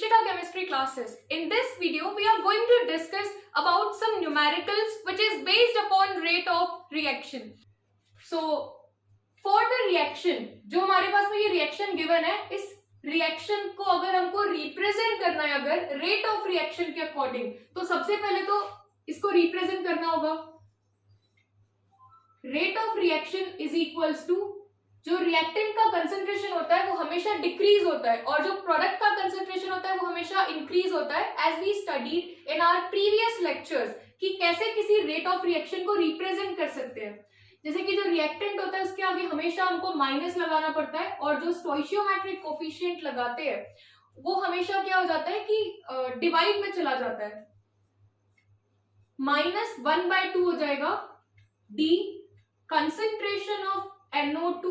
Prakshita chemistry classes. In this video, we are going to discuss about some numericals which is based upon rate of reaction. So, for the reaction, जो हमारे पास में ये reaction given है, इस reaction को अगर हमको represent करना है अगर rate of reaction के according, तो सबसे पहले तो इसको represent करना होगा. Rate of reaction is equals to जो रिएक्टेंट का कंसंट्रेशन होता है वो हमेशा डिक्रीज होता है और जो प्रोडक्ट का कंसंट्रेशन होता है वो हमेशा इंक्रीज होता है. As we studied in our previous lectures कि कैसे किसी रेट ऑफ रिएक्शन को रिप्रेजेंट कर सकते हैं. जैसे कि जो रिएक्टेंट होता है उसके आगे हमेशा हमको माइनस लगाना पड़ता है और जो स्टोइचियोमेट्रिक कोफिशिएंट लगाते हैं वो हमेशा क्या हो जाता है कि डिवाइड में चला जाता है. -1/2 हो जाएगा. D concentration of NO2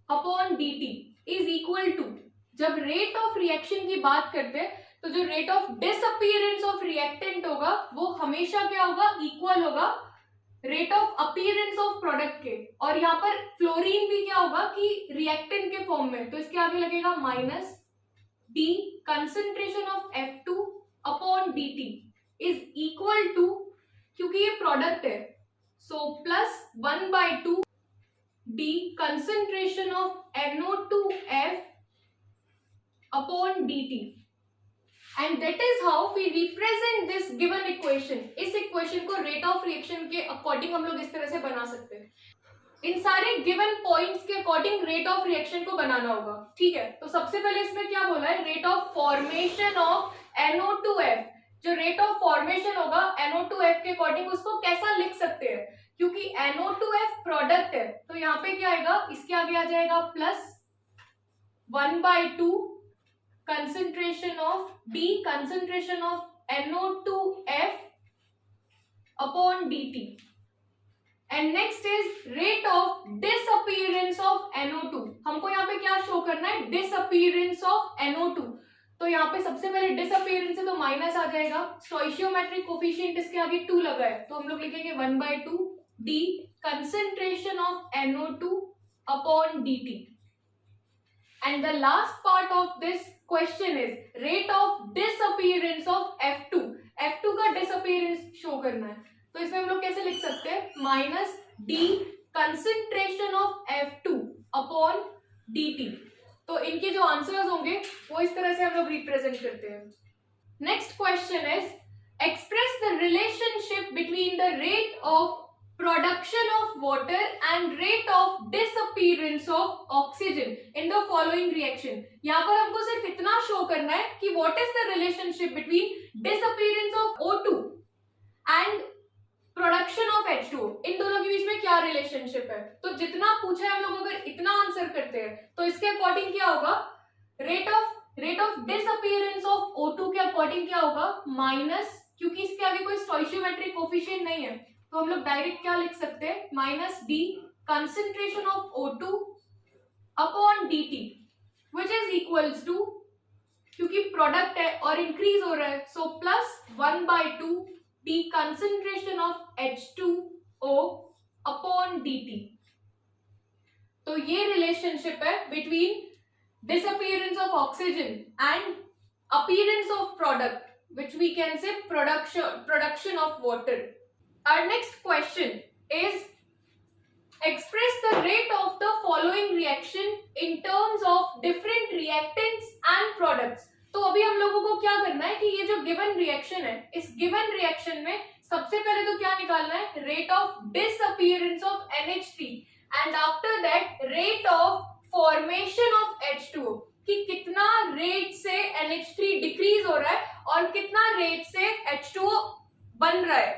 upon dt is equal to, जब रेट ऑफ रिएक्शन की बात करते हैं तो जो rate of disappearance of reactant होगा वो हमेशा क्या होगा, इक्वल होगा rate of appearance of product के. और यहाँ पर फ्लोरीन भी क्या होगा कि रिएक्टेंट के फॉर्म में, तो इसके आगे लगेगा minus D concentration of F2 upon dt is equal to, क्योंकि ये प्रोडक्ट है so plus 1/2 d concentration of NO2F upon dt, and that is how we represent this given equation. इस इक्वेशन को रेट ऑफ रिएक्शन के according हम लोग इस तरह से बना सकते हैं. इन सारे गिवन पॉइंट्स के अकॉर्डिंग रेट ऑफ रिएक्शन को बनाना होगा. ठीक है, तो सबसे पहले इसमें क्या बोला है, rate of formation of NO2F. जो रेट ऑफ फॉर्मेशन होगा NO2F के अकॉर्डिंग उसको कैसा लिख सकते हैं, क्योंकि NO2F प्रोडक्ट है तो यहाँ पे क्या आएगा, इसके आगे आ जाएगा plus 1/2 concentration of D concentration of NO2F upon dt. And next is rate of disappearance of NO2. हमको यहाँ पे क्या शो करना है, डिसअपीयरेंस ऑफ NO2. तो यहाँ पे सबसे पहले डिसअपीयरेंस है तो माइनस आ जाएगा. स्टोइचियोमेट्रिक कोफिशिएंट इसके आगे 2 लगा है तो हम लोग लिखेंगे 1/2 d concentration of NO2 upon dt. And the last part of this question is rate of disappearance of F2. F2 का disappearance शो करना है तो इसमें हम लोग कैसे लिख सकते हैं, minus d concentration of F2 upon dt. तो इनके जो आंसर्स होंगे वो इस तरह से हम लोग रिप्रेजेंट करते हैं. Next question is express the relationship between the rate of production of water and rate of disappearance of oxygen in the following reaction. यहाँ पर हमको सिर्फ इतना शो करना है कि what is the relationship between disappearance of O2 and production of H2O. इन दोनों के बीच में क्या रिलेशनशिप है. तो जितना पूछा है हम लोग अगर इतना आंसर करते हैं तो इसके अकॉर्डिंग क्या होगा, rate of disappearance of O2 के अकॉर्डिंग क्या होगा, माइनस, क्योंकि इसके आगे कोई स्टोइचियोमेट्रिक कोफिशिएंट नहीं है तो हम लोग डायरेक्ट क्या लिख सकते हैं, minus D concentration of O2 upon dt which is equals to, क्योंकि प्रोडक्ट है और इंक्रीज हो रहा है so plus 1/2 D concentration of H2O upon dt. तो ये रिलेशनशिप है between disappearance of oxygen and appearance of product which we can say production of water. Our next question is express the rate of the following reaction in terms of different reactants and products. तो अभी हम लोगों को क्या करना है कि ये जो given reaction है, इस given reaction में सबसे पहले तो क्या निकालना है, rate of disappearance of NH3 and after that rate of formation of H2O, कि कितना रेट से NH3 डिक्रीज हो रहा है और कितना रेट से H2O बन रहा है.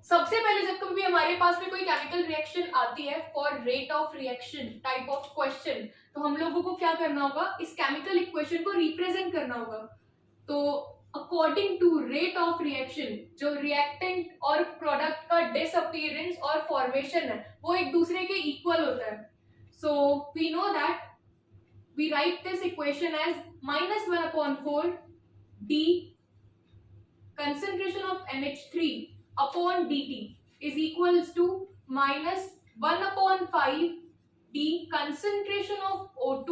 सबसे पहले जब कभी हमारे पास में कोई केमिकल रिएक्शन आती है for rate of reaction type of question, तो हम लोगों को क्या करना होगा, इस केमिकल इक्वेशन को रिप्रेजेंट करना होगा. तो according to rate of reaction जो रिएक्टेंट और प्रोडक्ट का डिसअपीयरेंस और फॉर्मेशन है वो एक दूसरे के इक्वल होता है. So we know that we write this equation as -1/4 d concentration of NH3 upon dt is equals to -1/5 d concentration of O2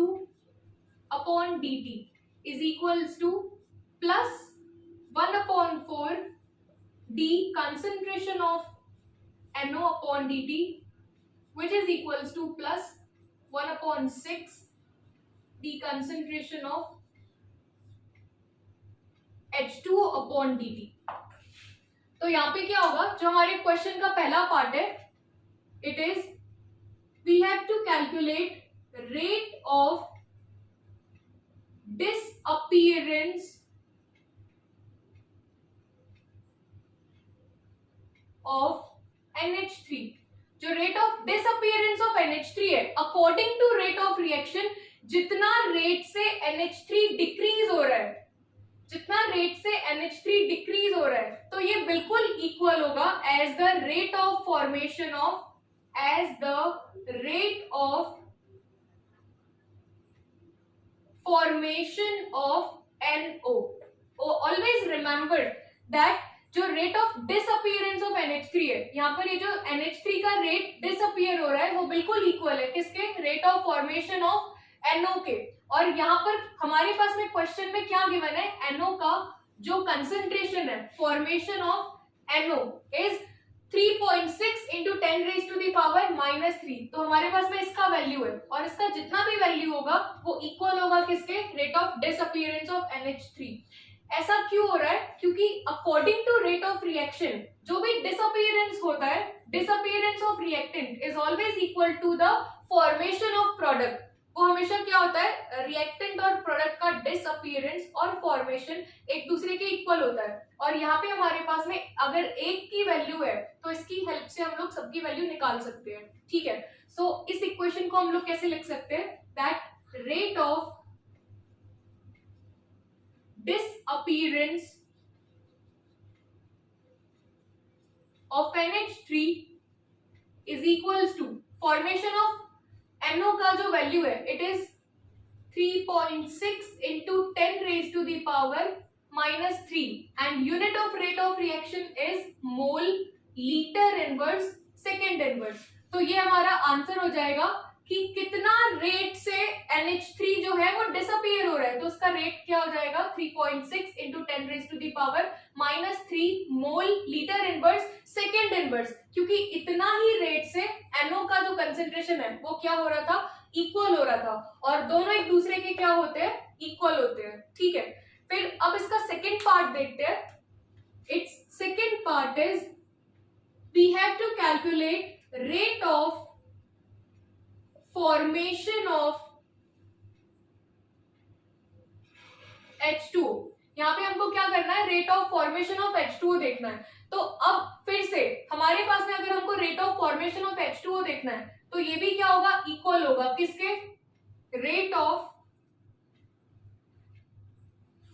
upon dt is equals two plus 1/4 d concentration of NO upon dt which is equals to plus 1/6 the concentration of H2O upon dt. तो यहाँ पे क्या होगा, जो हमारे question का पहला part है, it is we have to calculate rate of disappearance of NH3. जो rate of disappearance of NH3 है, according to rate of reaction, जितना रेट से NH3 डिक्रीज हो रहा है, जितना रेट से NH3 डिक्रीज हो रहा है, तो ये बिल्कुल इक्वल होगा as the rate of formation of NO. Always remember that जो rate of disappearance of NH3 है, यहाँ पर ये जो NH3 का रेट डिसअपीयर हो रहा है वो बिल्कुल इक्वल है किसके, rate of formation of NO के. और यहाँ पर हमारे पास में क्वेश्चन में क्या गिवन है, NO का जो कंसंट्रेशन है formation of NO is 3.6 into 10 raised to the power -3. तो हमारे पास में इसका वैल्यू है और इसका जितना भी वैल्यू होगा वो इक्वल होगा किसके, rate of disappearance of NH3. ऐसा क्यों हो रहा है, क्योंकि according to rate of reaction जो भी डिसअपीयरेंस होता है, disappearance of reactant is always equal to the formation of product. वो हमेशा क्या होता है, रिएक्टेंट और प्रोडक्ट का डिसअपीयरेंस और फॉर्मेशन एक दूसरे के इक्वल होता है. और यहाँ पे हमारे पास में अगर एक की वैल्यू है तो इसकी हेल्प से हम लोग सबकी वैल्यू निकाल सकते हैं. ठीक है, सो इस इक्वेशन को हम लोग कैसे लिख सकते हैं, that rate of disappearance of NH3 is equals to formation of NO का जो वैल्यू है it is 3.6 into 10 raised to the power -3 and unit of rate of reaction is mole liter inverse second inverse. तो ये हमारा answer हो जाएगा कि कितना रेट से NH3 जो है वो डिसअपीयर हो रहा है, तो उसका रेट क्या हो जाएगा 3.6 into 10 raised to the power -3 mole litre inverse second inverse, क्योंकि इतना ही रेट से NO का जो कंसेंट्रेशन है वो क्या हो रहा था, इक्वल हो रहा था. और दोनों एक दूसरे के क्या होते हैं, इक्वल होते हैं. ठीक है, फिर अब इसका सेकेंड पार्ट देखते हैं. It's second part is we have to calculate rate of formation of H2O. यहाँ पे हमको क्या करना है, rate of formation of H2O देखना है. तो अब फिर से हमारे पास में अगर हमको rate of formation of H2O देखना है तो ये भी क्या होगा, इक्वल होगा किसके, rate of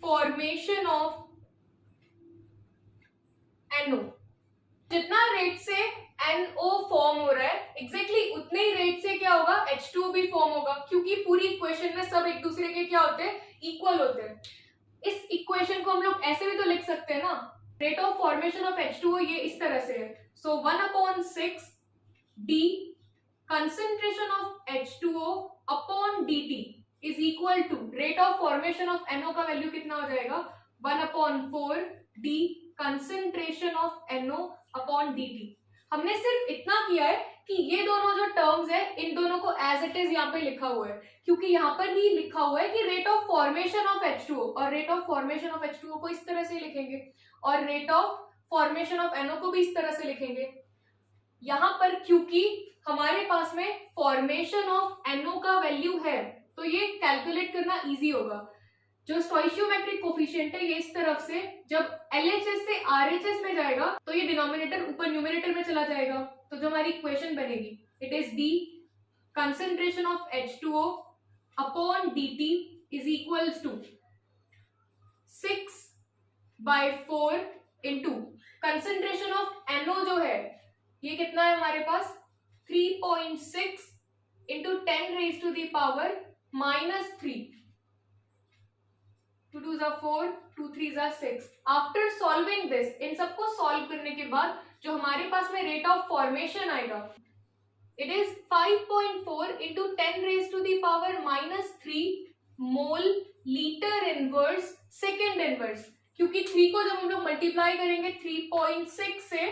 formation of NO. जितना रेट से NO फॉर्म हो रहा है एग्जैक्टली उतने ही रेट से क्या होगा, H2O भी फॉर्म होगा, क्योंकि पूरी इक्वेशन में सब एक दूसरे के क्या होते हैं, इक्वल होते हैं. इस इक्वेशन को हम लोग ऐसे भी तो लिख सकते हैं ना, rate of formation of H2O ये इस तरह से है. So 1/6 d concentration of H2O upon dt is equal to rate of formation of NO का वैल्यू कितना हो जाएगा, 1/4 d concentration of NO upon dt. हमने सिर्फ इतना किया है कि ये दोनों जो टर्म्स है इन दोनों को एज इट इज यहाँ पे लिखा हुआ है, क्योंकि यहाँ पर ही लिखा हुआ है कि rate of formation of H2O, और rate of formation of H2O को इस तरह से लिखेंगे और rate of formation of NO को भी इस तरह से लिखेंगे. यहाँ पर क्योंकि हमारे पास में फॉर्मेशन ऑफ NO का वैल्यू है तो ये कैलकुलेट करना इजी होगा. जो स्टोइशियोमेट्रिक कोफिशिएंट है ये इस तरफ से जब LHS से RHS में जाएगा तो ये डिनोमिनेटर ऊपर न्यूमरेटर में चला जाएगा. तो जो हमारी इक्वेशन बनेगी it is d concentration of H2O upon dt is equals to 6/4 into concentration of NO जो है ये कितना है हमारे पास, 3.6 into 10 raised to the power -3. 2 2s are 4, 2 3s are 6. After solving this, इन सबको सॉल्व करने के बाद जो हमारे पास में रेट ऑफ फॉर्मेशन आएगा it is 5.4 into 10 raised to the power -3 mole litre inverse second inverse, क्योंकि 3 को जब हम लोग मल्टीप्लाई करेंगे 3.6 से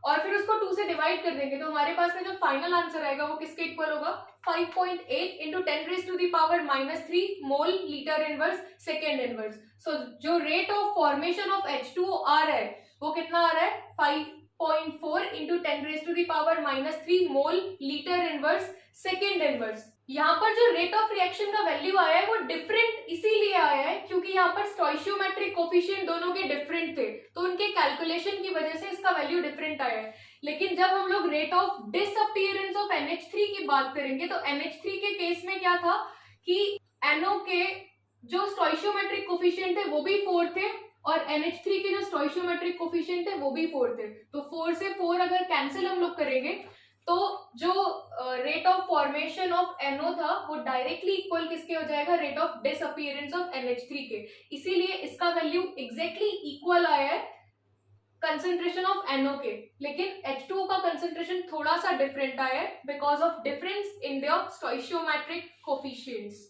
और फिर उसको 2 से डिवाइड कर देंगे तो हमारे पास में जो फाइनल आंसर आएगा वो किसके इक्वल होगा, 5.8 into 10⁻³ mole litre inverse second inverse. So जो rate of formation of H2O आ रहा है वो कितना आ रहा है, 5.4 into 10⁻³ mole litre inverse second inverse. यहाँ पर जो रेट ऑफ रिएक्शन का वैल्यू आया है वो डिफरेंट इसीलिए आया है क्योंकि यहाँ पर स्टोइशियोमेट्रिक कोफिशिएंट दोनों के डिफरेंट थे, तो उनके कैलकुलेशन की वजह से इसका वैल्यू डिफरेंट आया है। लेकिन जब हम लोग rate of disappearance of NH3 की बात करेंगे तो NH3 के केस में क्या था कि NO के जो स्टोइशियोमेट्रिक कोफिशिएंट थे वो भी 4 थे और NH3 के जो स्टोइशियोमेट्रिक कोफिशिएंट थे वो भी 4 थे। तो 4 से 4 अगर कैंसिल हम लोग करेंगे तो जो rate of formation of NO था वो डायरेक्टली इक्वल किसके हो जाएगा, rate of disappearance of NH3 के। इसीलिए इसका वैल्यू एग्जैक्टली इक्वल आया है कंसंट्रेशन ऑफ NO के, लेकिन H2O का कंसंट्रेशन थोड़ा सा डिफरेंट आया है because of difference in their स्टोइशियोमेट्रिक coefficients.